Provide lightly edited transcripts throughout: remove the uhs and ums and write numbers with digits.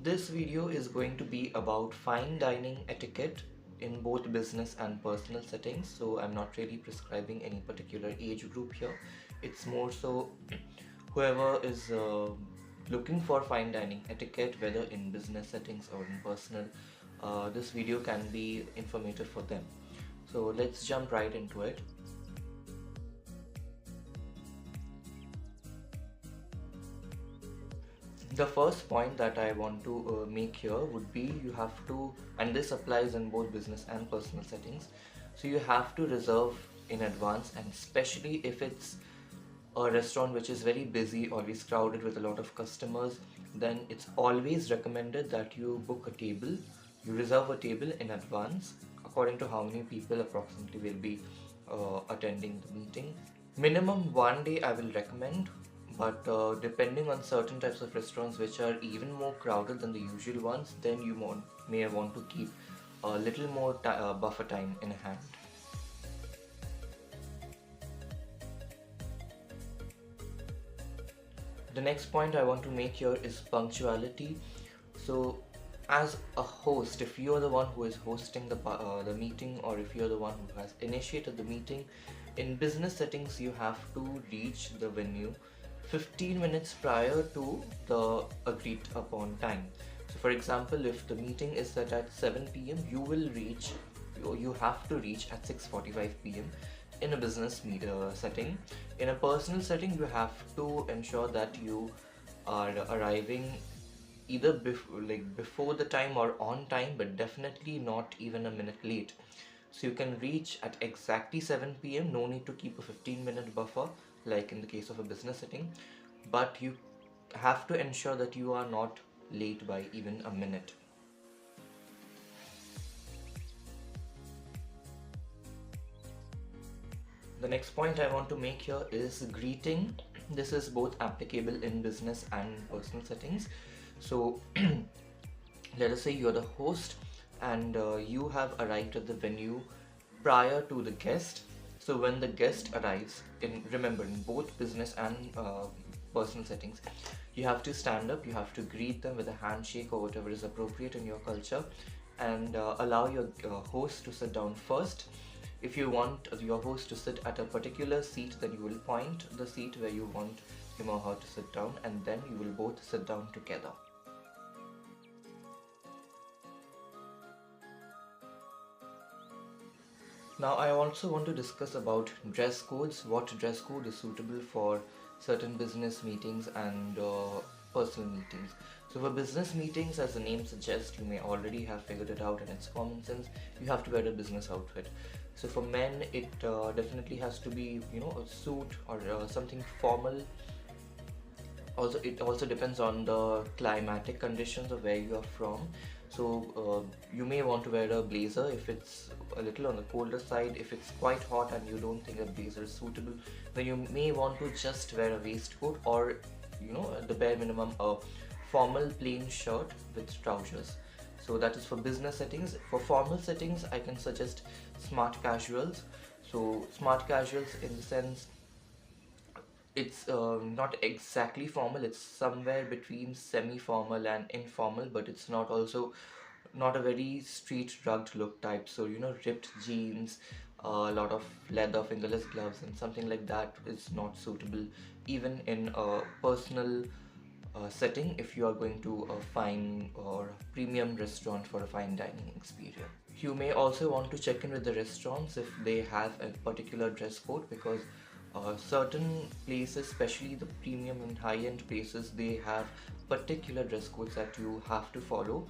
This video is going to be about fine dining etiquette in both business and personal settings. So I'm not really prescribing any particular age group here. It's more so whoever is looking for fine dining etiquette, whether in business settings or in personal, this video can be informative for them. So let's jump right into it. The first point that I want to make here would be you have to, and this applies in both business and personal settings, so you have to reserve in advance, and especially if it's a restaurant which is very busy, always crowded with a lot of customers, then it's always recommended that you book a table, you reserve a table in advance according to how many people approximately will be attending the meeting. Minimum one day I will recommend, but depending on certain types of restaurants which are even more crowded than the usual ones, then you may want to keep a little more buffer time in hand. The next point I want to make here is punctuality. So as a host, if you're the one who is hosting the meeting, or if you're the one who has initiated the meeting, in business settings you have to reach the venue 15 minutes prior to the agreed upon time. So for example, if the meeting is set at 7 p.m, you have to reach at 6:45 p.m. in a business setting. In a personal setting, you have to ensure that you are arriving either before the time or on time, but definitely not even a minute late. So you can reach at exactly 7 p.m. No need to keep a 15-minute buffer like in the case of a business setting, but you have to ensure that you are not late by even a minute. The next point I want to make here is greeting. This is both applicable in business and personal settings. So let us say you're the host and you have arrived at the venue prior to the guest. So when the guest arrives, remember, in both business and personal settings, you have to stand up, you have to greet them with a handshake or whatever is appropriate in your culture, and allow your host to sit down first. If you want your host to sit at a particular seat, then you will point the seat where you want him or her to sit down, and then you will both sit down together. Now I also want to discuss about dress codes, what dress code is suitable for certain business meetings and personal meetings. So for business meetings, as the name suggests, you may already have figured it out and it's common sense, you have to wear a business outfit. So for men, it definitely has to be, a suit or something formal. Also, it also depends on the climatic conditions of where you are from. So you may want to wear a blazer if it's a little on the colder side. If it's quite hot and you don't think a blazer is suitable, then you may want to just wear a waistcoat, or at the bare minimum a formal plain shirt with trousers. So that is for business settings. For formal settings, I can suggest smart casuals. So smart casuals in the sense, it's not exactly formal, it's somewhere between semi-formal and informal, but it's not a very street rugged look type. So ripped jeans, a lot of leather fingerless gloves and something like that is not suitable even in a personal setting if you are going to a fine or premium restaurant for a fine dining experience. You may also want to check in with the restaurants if they have a particular dress code, because certain places, especially the premium and high-end places, they have particular dress codes that you have to follow,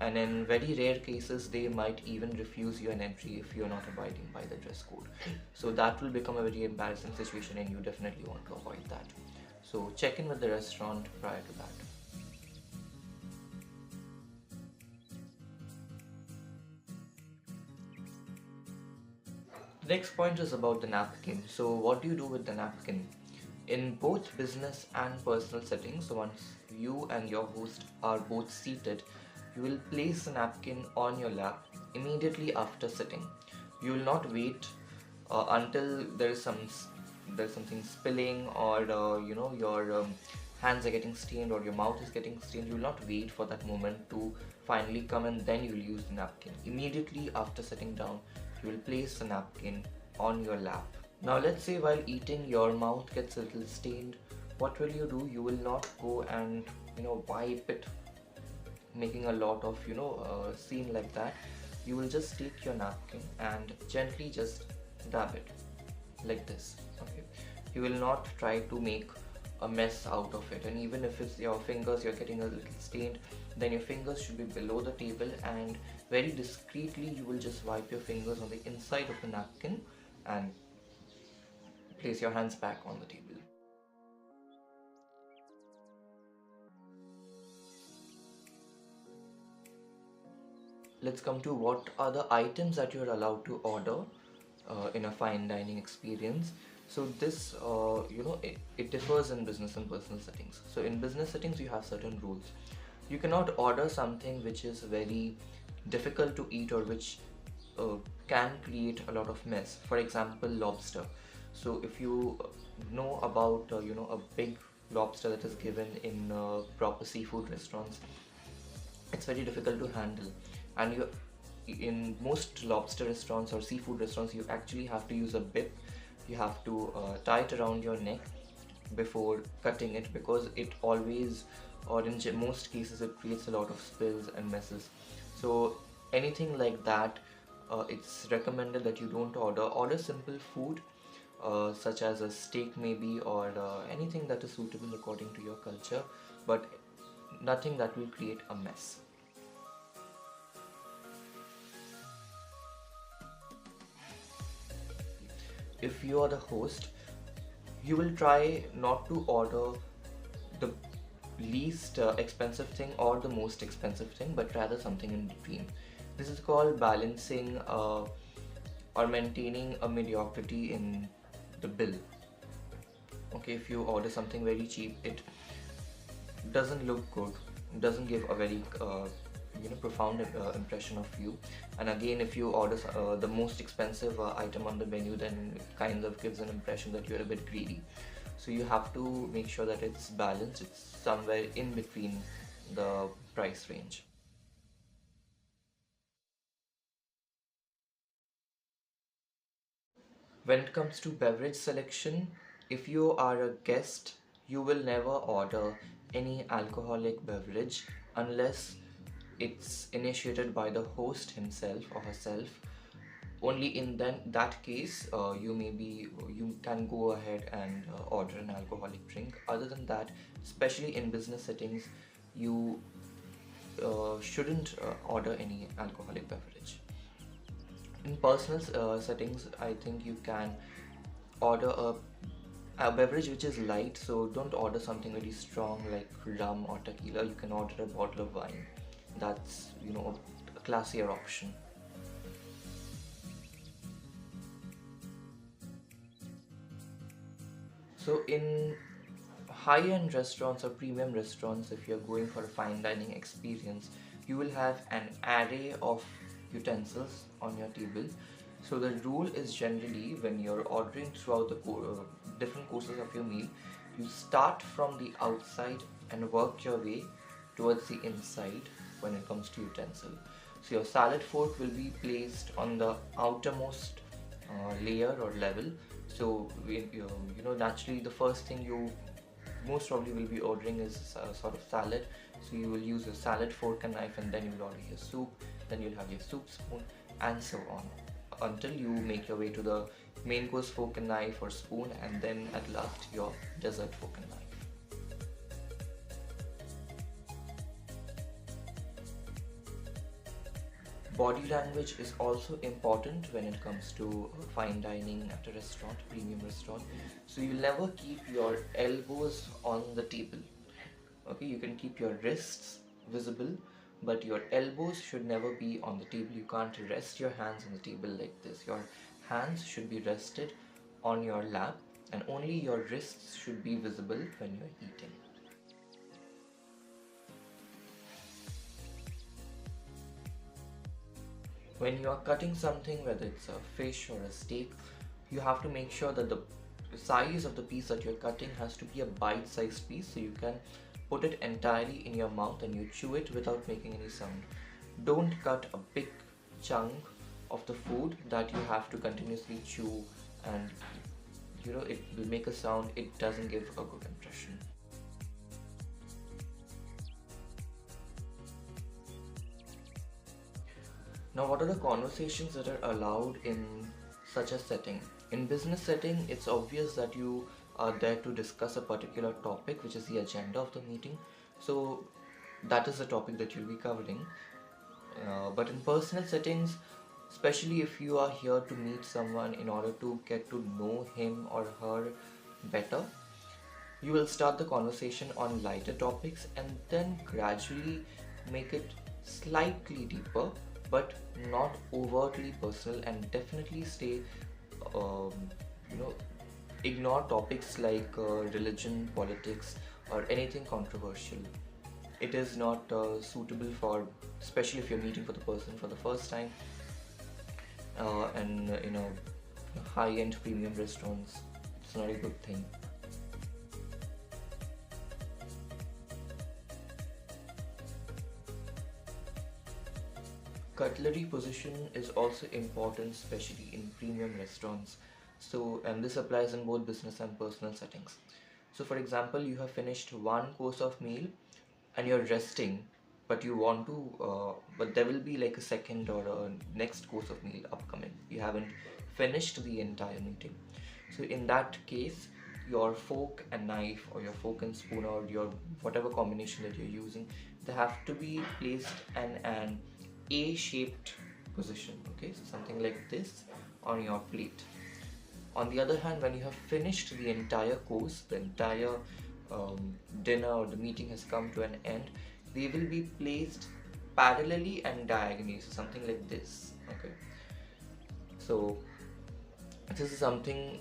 and in very rare cases they might even refuse you an entry if you're not abiding by the dress code. So that will become a very embarrassing situation and you definitely want to avoid that. So check in with the restaurant prior to that. The next point is about the napkin. So what do you do with the napkin? In both business and personal settings, so once you and your host are both seated, you will place the napkin on your lap immediately after sitting. You will not wait until there's something spilling, or your hands are getting stained or your mouth is getting stained, you will not wait for that moment to finally come and then you will use the napkin. Immediately after sitting down, you will place the napkin on your lap. Now let's say while eating your mouth gets a little stained, what will you do? You will not go and wipe it, making a lot of scene like that. You will just take your napkin and gently just dab it like this. Okay, you will not try to make a mess out of it, and even if it's your fingers you're getting a little stained, then your fingers should be below the table, and very discreetly you will just wipe your fingers on the inside of the napkin and place your hands back on the table. Let's come to what are the items that you're allowed to order in a fine dining experience. So this, it differs in business and personal settings. So in business settings, you have certain rules. You cannot order something which is very difficult to eat or which can create a lot of mess. For example, lobster. So if you know about a big lobster that is given in proper seafood restaurants, it's very difficult to handle, and you in most lobster restaurants or seafood restaurants you actually have to use a bib. You have to tie it around your neck before cutting it, because it always, or in most cases, it creates a lot of spills and messes. So anything like that, it's recommended that you don't order simple food, such as a steak maybe, or anything that is suitable according to your culture, but nothing that will create a mess. If you are the host, you will try not to order the least expensive thing or the most expensive thing, but rather something in between. This is called balancing or maintaining a mediocrity in the bill. Okay, if you order something very cheap, it doesn't look good, doesn't give a very profound impression of you. And again, if you order the most expensive item on the menu, then it kind of gives an impression that you're a bit greedy. So you have to make sure that it's balanced, it's somewhere in between the price range. When it comes to beverage selection, if you are a guest, you will never order any alcoholic beverage unless it's initiated by the host himself or herself. Only in that case, you can go ahead and order an alcoholic drink. Other than that, especially in business settings, you shouldn't order any alcoholic beverage. In personal settings, I think you can order a beverage which is light, so don't order something very strong like rum or tequila. You can order a bottle of wine. That's a classier option. So in high-end restaurants or premium restaurants, if you're going for a fine dining experience, you will have an array of utensils on your table. So the rule is generally, when you're ordering throughout the different courses of your meal, you start from the outside and work your way towards the inside when it comes to utensil. So your salad fork will be placed on the outermost layer or level. So naturally the first thing you most probably will be ordering is a sort of salad. So you will use your salad fork and knife, and then you will order your soup, then you'll have your soup spoon, and so on, until you make your way to the main course fork and knife or spoon, and then at last your dessert fork and knife. Body language is also important when it comes to fine dining at a restaurant, premium restaurant. So you'll never keep your elbows on the table. Okay, you can keep your wrists visible, but your elbows should never be on the table. You can't rest your hands on the table like this. Your hands should be rested on your lap, and only your wrists should be visible when you're eating. When you are cutting something, whether it's a fish or a steak, you have to make sure that the size of the piece that you're cutting has to be a bite-sized piece, so you can put it entirely in your mouth and you chew it without making any sound. Don't cut a big chunk of the food that you have to continuously chew, and it will make a sound. It doesn't give a good impression. Now, what are the conversations that are allowed in such a setting? In business setting, it's obvious that you are there to discuss a particular topic, which is the agenda of the meeting. So that is the topic that you'll be covering. But in personal settings, especially if you are here to meet someone in order to get to know him or her better, you will start the conversation on lighter topics and then gradually make it slightly deeper, but not overtly personal, and definitely stay, um, you know, ignore topics like religion, politics, or anything controversial. It is not suitable for, especially if you're meeting for the person for the first time, and high-end premium restaurants. It's not a good thing. Cutlery position is also important, especially in premium restaurants. So, and this applies in both business and personal settings. So, for example, you have finished one course of meal and you're resting, but you want to, but there will be like a second or a next course of meal upcoming. You haven't finished the entire meeting. So, in that case, your fork and knife, or your fork and spoon, or your whatever combination that you're using, they have to be placed in an A-shaped position. Okay, so something like this on your plate. On the other hand, when you have finished the entire course, the entire dinner or the meeting has come to an end, they will be placed parallelly and diagonally, so something like this. Okay, so this is something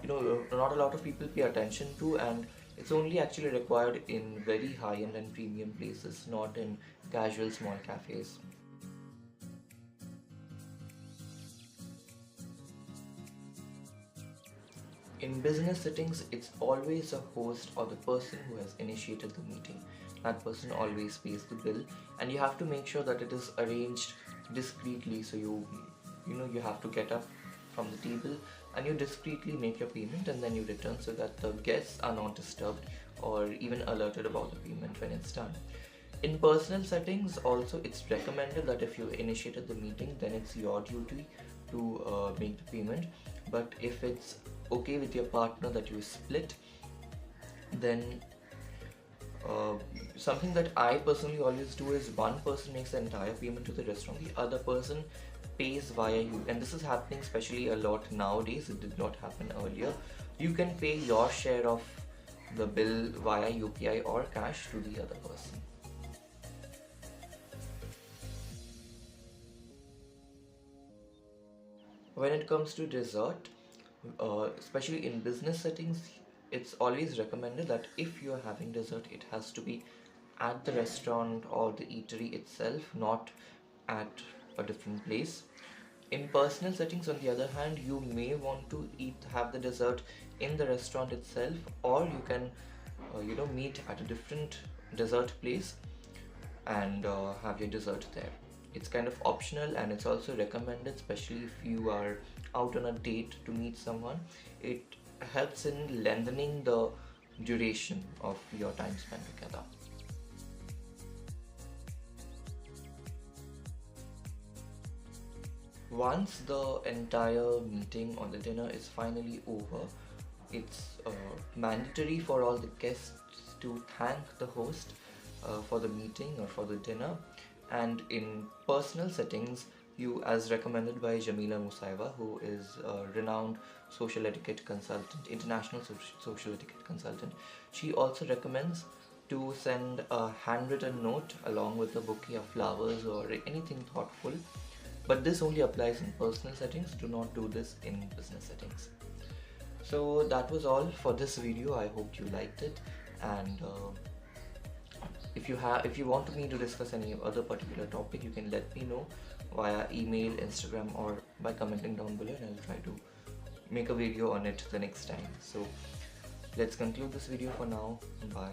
not a lot of people pay attention to, and it's only actually required in very high-end and premium places, not in casual small cafes. In business settings, it's always the host or the person who has initiated the meeting. That person always pays the bill, and you have to make sure that it is arranged discreetly. So you have to get up from the table and you discreetly make your payment, and then you return so that the guests are not disturbed or even alerted about the payment when it's done. In personal settings also, it's recommended that if you initiated the meeting, then it's your duty to make the payment. But if it's okay with your partner that you split, then something that I personally always do is one person makes the entire payment to the restaurant, the other person pays via you, and this is happening especially a lot nowadays. It did not happen earlier. You can pay your share of the bill via UPI or cash to the other person. When it comes to dessert, especially in business settings, it's always recommended that if you're having dessert, it has to be at the restaurant or the eatery itself, not at a different place. In personal settings, on the other hand, you may want to have the dessert in the restaurant itself, or you can, meet at a different dessert place and have your dessert there. It's kind of optional, and it's also recommended, especially if you are out on a date to meet someone. It helps in lengthening the duration of your time spent together. Once the entire meeting or the dinner is finally over, it's mandatory for all the guests to thank the host for the meeting or for the dinner. And in personal settings, you, as recommended by Jamila Musaiva, who is a renowned social etiquette consultant, international social etiquette consultant, she also recommends to send a handwritten note along with a bouquet of flowers or anything thoughtful. But this only applies in personal settings. Do not do this in business settings. So that was all for this video. I hope you liked it, and if you want me to discuss any other particular topic, you can let me know via email, Instagram, or by commenting down below, and I'll try to make a video on it the next time. So let's conclude this video for now. Bye.